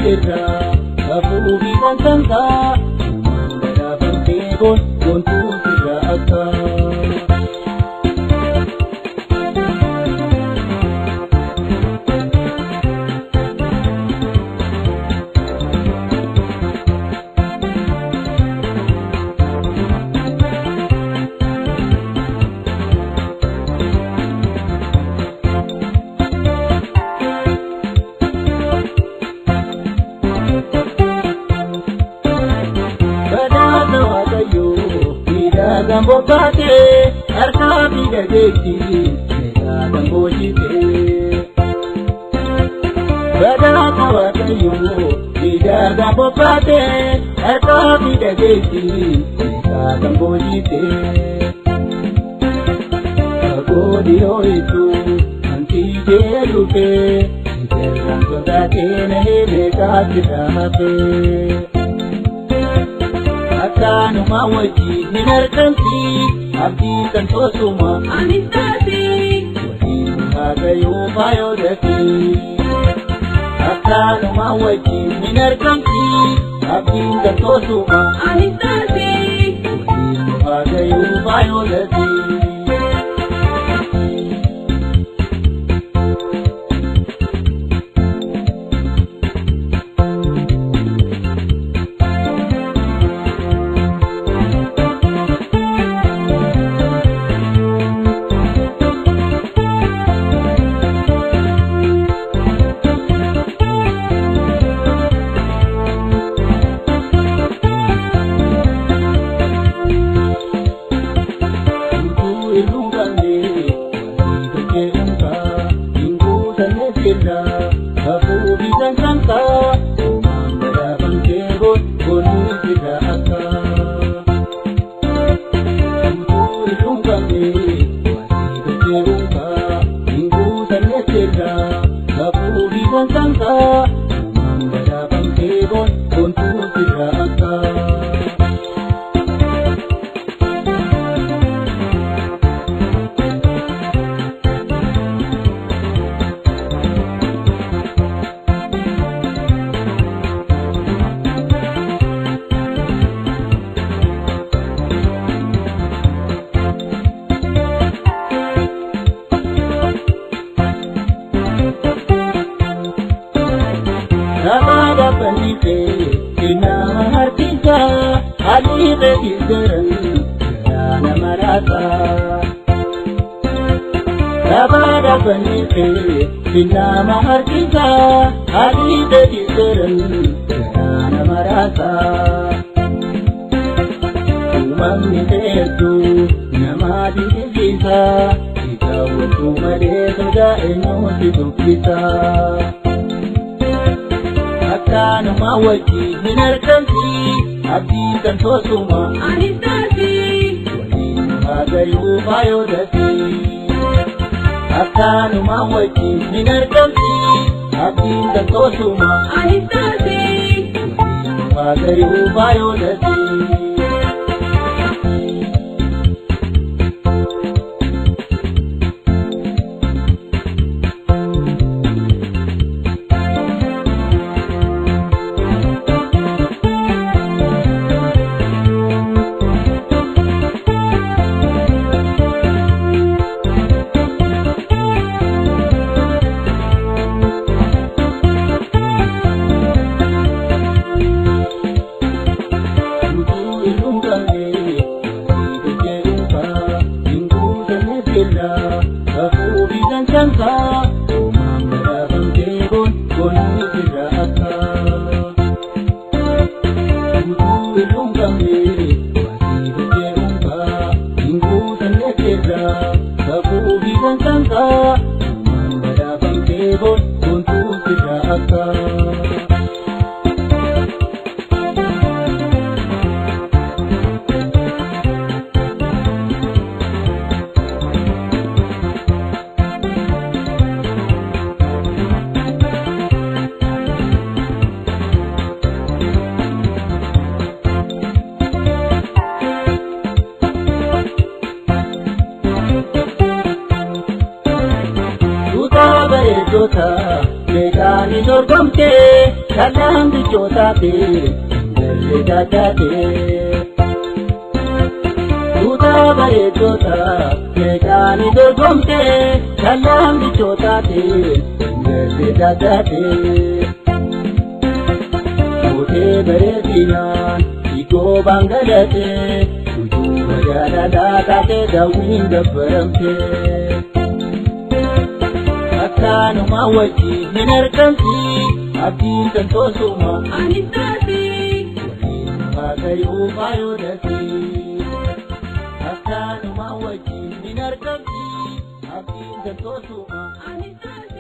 sirra kafuufi kansanta mangala banteegon gontu sirra akka Gambo bate, arka biga deki, mega gambo jite. Bada kawa kayo, biga gambo bate, arka biga deki, mega gambo jite. Ako dio itu, anti jeluke, interang sodake nahe mega jitape. Akanu mawaji minarkansi abdi kantosuma anistasi wahinu hagayu bayodati Akanu mawaji minarkansi abdi kantosuma anistasi wahinu hagayu bayodati Rabada panite, ina hartika, ali bekizaran, jana marata. Rabada panite, ina hartika, ali bekizaran, jana marata. Umami tetu, namadi kita, kita waktu mereka dah emosi kita. Akanu mawaji minarkansi abdi kantosuma anistasi wahinu hagayu bayodati Akanu mawaji minarkansi abdi kantosuma anistasi wahinu hagayu bayodati Jota Meeqaani dorgomte kalaan bichootaate garee daaddaate. Duuta bareeddota meeqaani dorgomte kalaan bichootaate garee daaddaate. Mootee bareedinaan ikoo bangalate ujuba jaalalaa taate daawwiin dabbaramte. Akkaanuma wajjin hin argamti abdiin kan toosuma anis taati waliin waaqayyoo faayoodhati. Akkaanuma wajjin hin argamti abdiin kan toosuma anis taati.